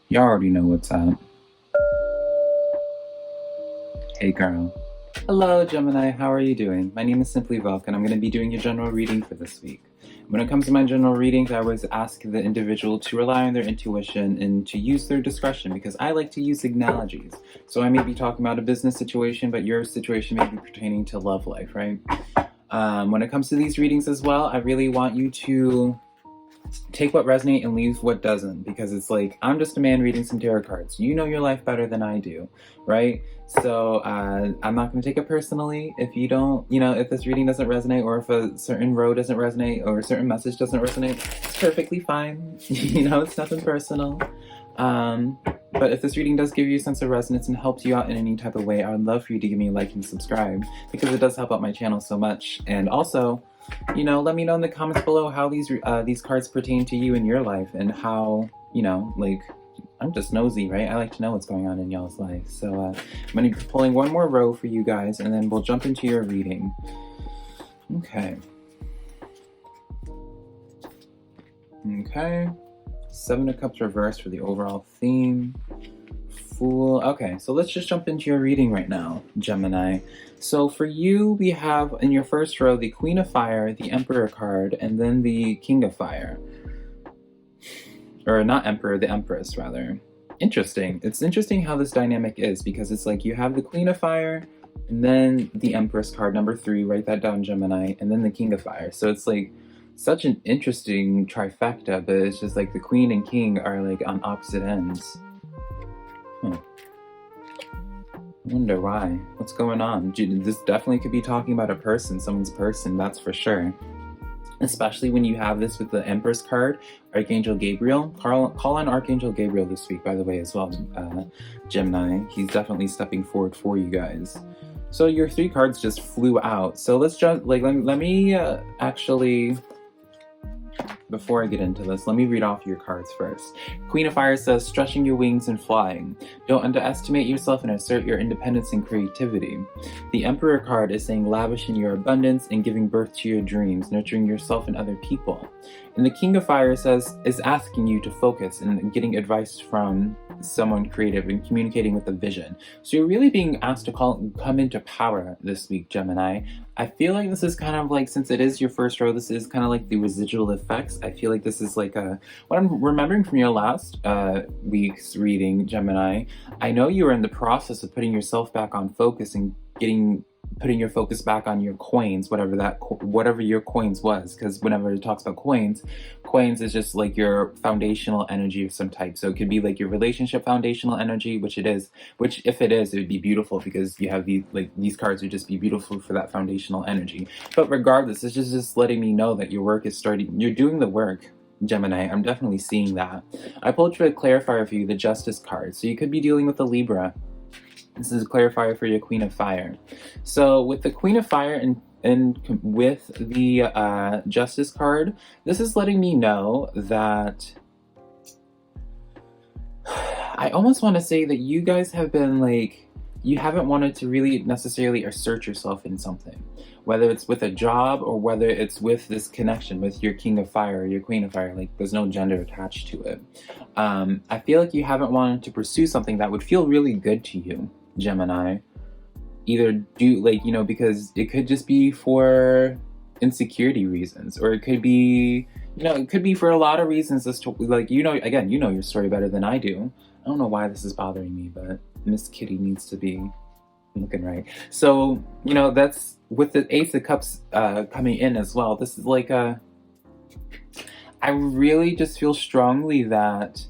You already know what's up. Hey girl. Hello Gemini, how are you doing? My name is Simply Velk and I'm going to be doing your general reading for this week. When it comes to my general readings, I always ask the individual to rely on their intuition and to use their discretion because I like to use analogies. So I may be talking about a business situation, but your situation may be pertaining to love life, right? When it comes to these readings as well, I really want you to take what resonates and leave what doesn't, because it's like, I'm just a man reading some tarot cards. You know your life better than I do, right? So I'm not going to take it personally if you don't, if this reading doesn't resonate, or if a certain row doesn't resonate, or a certain message doesn't resonate. It's perfectly fine. It's nothing personal. But if this reading does give you a sense of resonance and helps you out in any type of way, I would love for you to give me a like and subscribe, because it does help out my channel so much. And also, let me know in the comments below how these cards pertain to you in your life, and how, I'm just nosy, right? I like to know what's going on in y'all's life. So I'm going to be pulling one more row for you guys, and then we'll jump into your reading. Okay. Okay. Seven of Cups reversed for the overall theme. Fool. Okay, so let's just jump into your reading right now, Gemini. So for you, we have in your first row the Queen of Fire, the Emperor card, and then the King of Fire. Or not Emperor, the Empress, rather. Interesting. It's interesting how this dynamic is, because it's like you have the Queen of Fire, and then the Empress card, number 3, write that down, Gemini, and then the King of Fire. So it's like such an interesting trifecta, but it's just like the Queen and King are like on opposite ends. I wonder why. What's going on? This definitely could be talking about a person, someone's person, that's for sure. Especially when you have this with the Empress card, Archangel Gabriel. Call on Archangel Gabriel this week, by the way, as well, Gemini. He's definitely stepping forward for you guys. So your 3 cards just flew out. So let's just, let me actually... Before I get into this, let me read off your cards first. Queen of Fire says, stretching your wings and flying. Don't underestimate yourself and assert your independence and creativity. The Emperor card is saying, lavish in your abundance and giving birth to your dreams, nurturing yourself and other people. And the King of Fire is asking you to focus and getting advice from someone creative and communicating with a vision. So you're really being asked to come into power this week, Gemini. I feel like this is kind of like, since it is your first row, this is kind of like the residual effects. I feel like this is like what I'm remembering from your last week's reading, Gemini. I know you were in the process of putting yourself back on focus and putting your focus back on your coins, whatever your coins was, because whenever it talks about coins is just like your foundational energy of some type. So it could be like your relationship foundational energy, which if it is, it would be beautiful, because you have these cards would just be beautiful for that foundational energy. But regardless, it's just letting me know that your work is starting, you're doing the work, Gemini. I'm definitely seeing that. I pulled for a clarifier for you, the Justice card. So you could be dealing with a Libra. This is a clarifier for your Queen of Fire. So with the Queen of Fire and with the Justice card, this is letting me know that I almost want to say that you guys have been you haven't wanted to really necessarily assert yourself in something, whether it's with a job or whether it's with this connection with your King of Fire or your Queen of Fire. There's no gender attached to it. I feel like you haven't wanted to pursue something that would feel really good to you, Gemini. Either because it could just be for insecurity reasons, or it could be, it could be for a lot of reasons as to, again, you know your story better than I do. I don't know why this is bothering me, but Miss Kitty needs to be looking right. So, that's with the Ace of Cups coming in as well. This is I really just feel strongly that,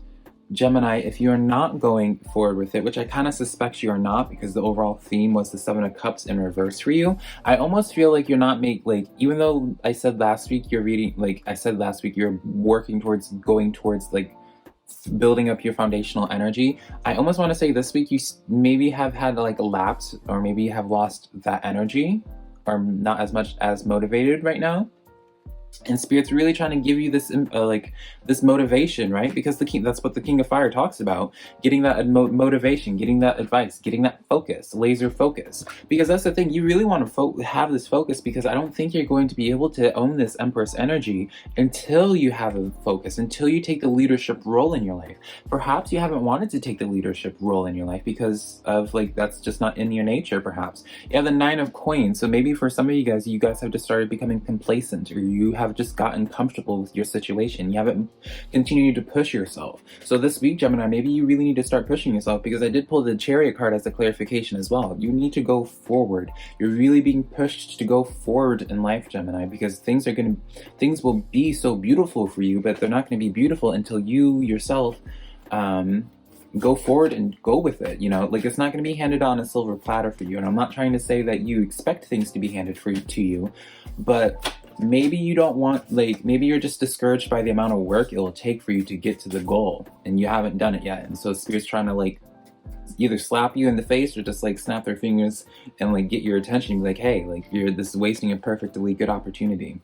Gemini, if you're not going forward with it, which I kind of suspect you are not, because the overall theme was the 7 of Cups in reverse for you, I almost feel like you're not even though I said last week you're working towards building up your foundational energy, I almost want to say this week you maybe have had a lapse, or maybe have lost that energy, or not as much as motivated right now. And Spirit's really trying to give you this like this motivation, right? Because the king, that's what the King of Fire talks about, getting that motivation, getting that advice, getting that focus, laser focus. Because that's the thing, you really want to have this focus, because I don't think you're going to be able to own this Empress energy until you have a focus, until you take the leadership role in your life. Perhaps you haven't wanted to take the leadership role in your life because of like, that's just not in your nature. Perhaps you have the Nine of Coins, so maybe for some of you guys have just started becoming complacent, or you have just gotten comfortable with your situation. You haven't continued to push yourself. So this week, Gemini, maybe you really need to start pushing yourself, because I did pull the Chariot card as a clarification as well. You need to go forward. You're really being pushed to go forward in life, Gemini, because things will be so beautiful for you, but they're not going to be beautiful until you yourself go forward and go with it. You know, like, it's not going to be handed on a silver platter for you. And I'm not trying to say that you expect things to be handed to you, but maybe you don't want, like, maybe you're just discouraged by the amount of work it will take for you to get to the goal, and you haven't done it yet. And so Spirit's trying to like either slap you in the face or just like snap their fingers and like get your attention and be like, hey, like, this is wasting a perfectly good opportunity.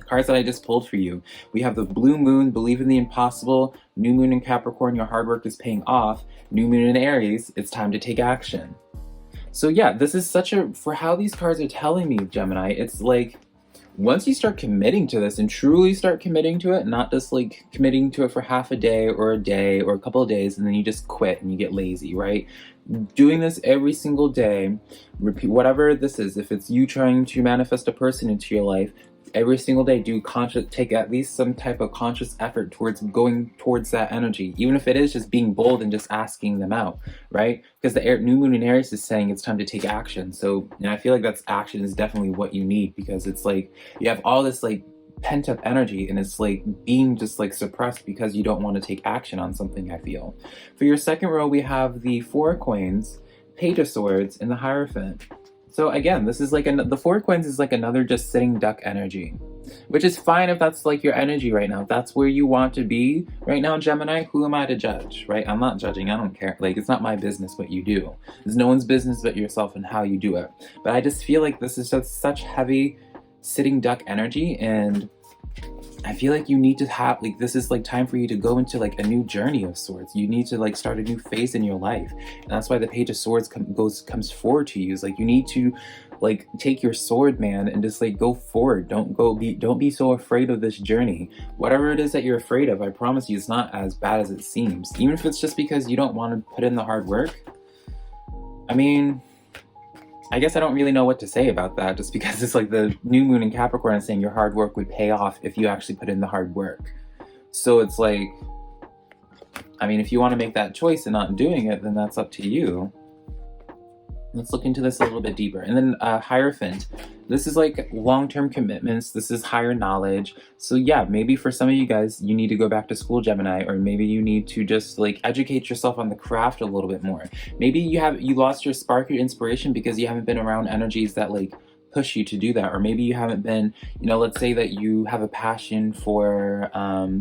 Cards that I just pulled for you, we have the Blue Moon, believe in the impossible. New Moon in Capricorn, your hard work is paying off. New Moon in Aries, it's time to take action. So yeah, this is for how these cards are telling me, Gemini, it's like, once you start committing to this and truly start committing to it, not just like committing to it for half a day or a couple of days and then you just quit and you get lazy, right? Doing this every single day, repeat whatever this is. If it's you trying to manifest a person into your life, every single day, take at least some type of conscious effort towards going towards that energy, even if it is just being bold and just asking them out, right? Because the new moon in Aries is saying it's time to take action. So, and I feel like that's action is definitely what you need, because it's like you have all this like pent up energy and it's like being just like suppressed because you don't want to take action on something, I feel. For your second row, we have the Four of Coins, Page of Swords, and the Hierophant. So again, this is like the Four of Coins is like another just sitting duck energy, which is fine if that's like your energy right now. If that's where you want to be right now, Gemini, who am I to judge, right? I'm not judging. I don't care. Like, it's not my business what you do. It's no one's business but yourself and how you do it. But I just feel like this is just such heavy sitting duck energy, and I feel like you need to have, like, this is like time for you to go into like a new journey of sorts. You need to like start a new phase in your life. And that's why the Page of Swords comes forward to you. It's like you need to like take your sword, man, and just like go forward. Don't be so afraid of this journey. Whatever it is that you're afraid of, I promise you it's not as bad as it seems. Even if it's just because you don't want to put in the hard work. I mean, I guess I don't really know what to say about that, just because it's like the new moon in Capricorn is saying your hard work would pay off if you actually put in the hard work. So it's like, I mean, if you want to make that choice and not doing it, then that's up to you. Let's look into this a little bit deeper. And then Hierophant. This is like long-term commitments. This is higher knowledge. So yeah, maybe for some of you guys, you need to go back to school, Gemini, or maybe you need to just like educate yourself on the craft a little bit more. Maybe you lost your spark, your inspiration, because you haven't been around energies that like push you to do that. Or maybe you haven't been, let's say that you have a passion for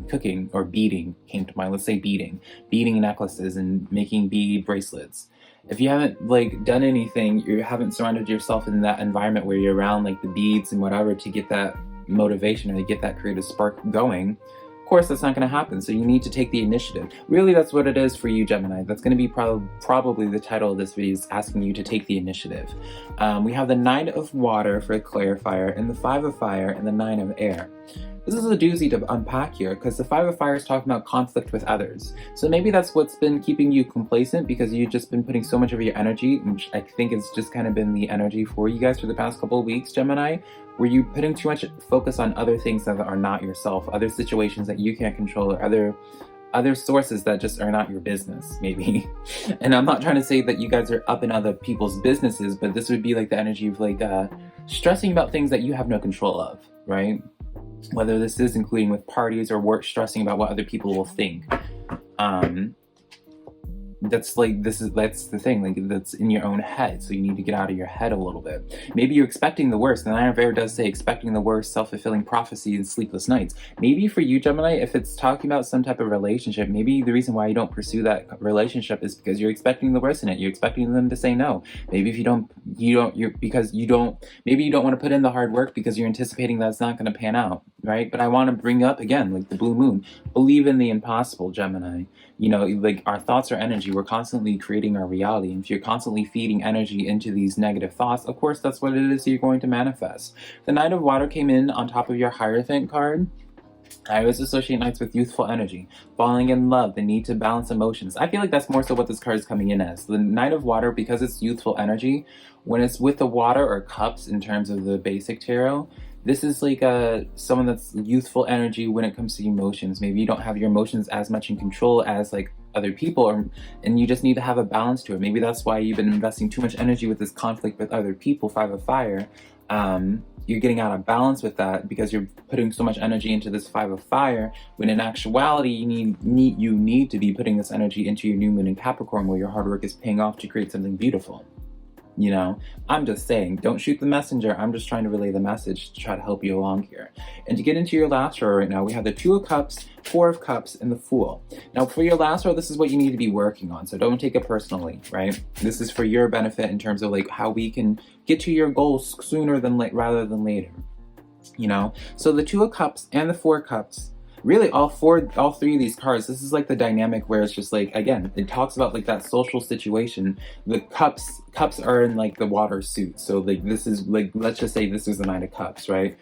cooking or beading, came to mind. Let's say beading necklaces and making bead bracelets. If you haven't like done anything, you haven't surrounded yourself in that environment where you're around like the beads and whatever to get that motivation or to get that creative spark going, of course that's not going to happen. So you need to take the initiative. Really, that's what it is for you, Gemini. That's going to be probably the title of this video, is asking you to take the initiative. We have the Nine of Water for a clarifier, and the Five of Fire, and the Nine of Air. This is a doozy to unpack here, because the Five of Fire is talking about conflict with others. So maybe that's what's been keeping you complacent, because you've just been putting so much of your energy, which I think has just kind of been the energy for you guys for the past couple of weeks, Gemini, where you're putting too much focus on other things that are not yourself, other situations that you can't control, or other sources that just are not your business, maybe. And I'm not trying to say that you guys are up in other people's businesses, but this would be like the energy of like stressing about things that you have no control of, right? Whether this is including with parties or work, stressing about what other people will think. That's the thing, like that's in your own head. So you need to get out of your head a little bit. Maybe you're expecting the worst. The Nine of Air does say expecting the worst, self-fulfilling prophecy, and sleepless nights. Maybe for you, Gemini, if it's talking about some type of relationship, maybe the reason why you don't pursue that relationship is because you're expecting the worst in it. You're expecting them to say no. Maybe if you don't want to put in the hard work because you're anticipating that it's not going to pan out. right? But I want to bring up again, like the blue moon. Believe in the impossible, Gemini. You know, like our thoughts are energy. We're constantly creating our reality. And if you're constantly feeding energy into these negative thoughts, of course, that's what it is you're going to manifest. The Knight of Water came in on top of your Hierophant card. I always associate nights with youthful energy, falling in love, the need to balance emotions. I feel like that's more so what this card is coming in as. The Knight of Water, because it's youthful energy, when it's with the water or cups in terms of the basic tarot, this is like someone that's youthful energy when it comes to emotions. Maybe you don't have your emotions as much in control as like other people, and you just need to have a balance to it. Maybe that's why you've been investing too much energy with this conflict with other people, Five of Fire. You're getting out of balance with that because you're putting so much energy into this Five of Fire, when in actuality you need to be putting this energy into your new moon in Capricorn, where your hard work is paying off to create something beautiful. You know, I'm just saying, don't shoot the messenger. I'm just trying to relay the message to try to help you along here. And to get into your last row right now, we have the Two of Cups, Four of Cups, and the Fool. Now, for your last row, this is what you need to be working on. So don't take it personally, right? This is for your benefit in terms of like how we can get to your goals sooner than rather than later. You know, so the Two of Cups and the Four of Cups, really all three of these cards, this is like the dynamic where it's just like, again, it talks about like that social situation. The cups are in like the water suit, so like this is like, let's just say this is the Nine of Cups, right?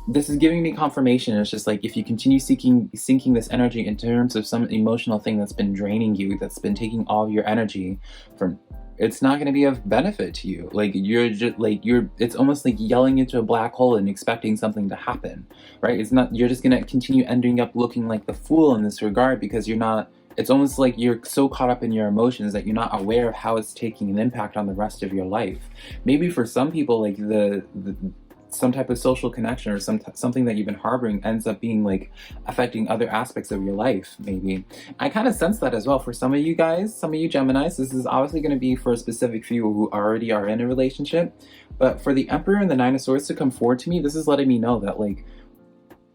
This is giving me confirmation. It's just like, if you continue sinking this energy in terms of some emotional thing that's been draining you, that's been taking all your energy from, it's not going to be of benefit to you. Like it's almost like yelling into a black hole and expecting something to happen, right? It's not, you're just going to continue ending up looking like the fool in this regard, because you're not, it's almost like you're so caught up in your emotions that you're not aware of how it's taking an impact on the rest of your life. Maybe for some people, like some type of social connection or something that you've been harboring ends up being like affecting other aspects of your life. Maybe I kind of sense that as well for some of you guys, some of you Geminis. This is obviously going to be for a specific few who already are in a relationship, but for the Emperor and the Nine of Swords to come forward to me, this is letting me know that like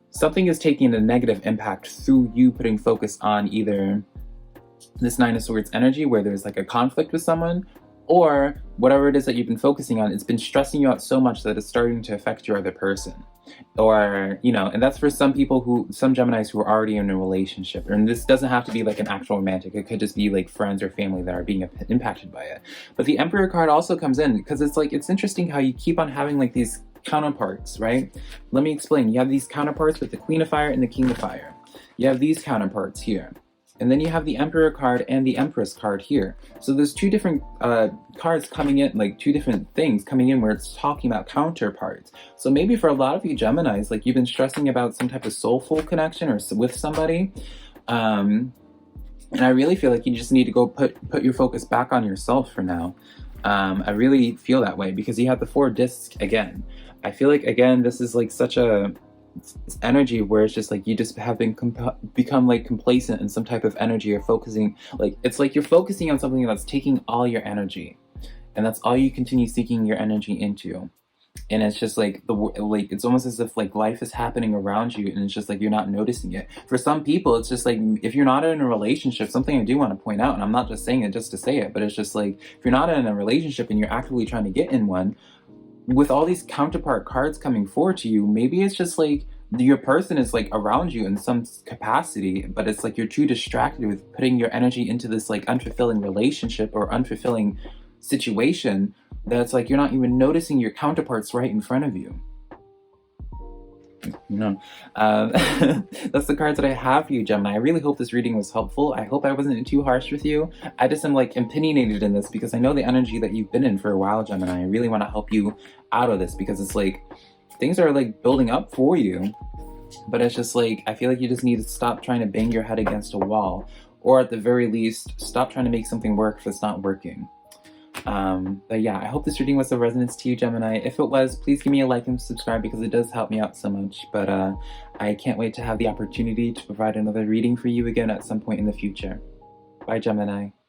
something is taking a negative impact through you putting focus on either this Nine of Swords energy where there's like a conflict with someone, or whatever it is that you've been focusing on, it's been stressing you out so much that it's starting to affect your other person. Or, you know, and that's for some people some Geminis who are already in a relationship. And this doesn't have to be like an actual romantic. It could just be like friends or family that are being impacted by it. But the Emperor card also comes in because it's like, it's interesting how you keep on having like these counterparts, right? Let me explain. You have these counterparts with the Queen of Fire and the King of Fire. You have these counterparts here. And then you have the Emperor card and the Empress card here. So there's two different cards coming in, like two different things coming in where it's talking about counterparts. So maybe for a lot of you Geminis, like you've been stressing about some type of soulful connection or with somebody. And I really feel like you just need to go put your focus back on yourself for now. I really feel that way because you have the Four Discs again. I feel like, again, this is like such a energy where it's just like you just have become like complacent in some type of energy or focusing, like it's like you're focusing on something that's taking all your energy, and that's all you continue seeking your energy into. And it's just like it's almost as if like life is happening around you and it's just like you're not noticing it. For some people, it's just like, if you're not in a relationship, something I do want to point out, and I'm not just saying it just to say it, but it's just like, if you're not in a relationship and you're actively trying to get in one, with all these counterpart cards coming forward to you, maybe it's just like your person is like around you in some capacity, but it's like you're too distracted with putting your energy into this like unfulfilling relationship or unfulfilling situation that it's like you're not even noticing your counterparts right in front of you. You know, that's the cards that I have for you, Gemini. I really hope this reading was helpful. I hope I wasn't too harsh with you. I just am like opinionated in this because I know the energy that you've been in for a while, Gemini. I really want to help you out of this because it's like things are like building up for you, but it's just like I feel like you just need to stop trying to bang your head against a wall, or at the very least stop trying to make something work if it's not working. But yeah, I hope this reading was of resonance to you, Gemini. If it was, please give me a like and subscribe because it does help me out so much. But I can't wait to have the opportunity to provide another reading for you again at some point in the future. Bye, Gemini.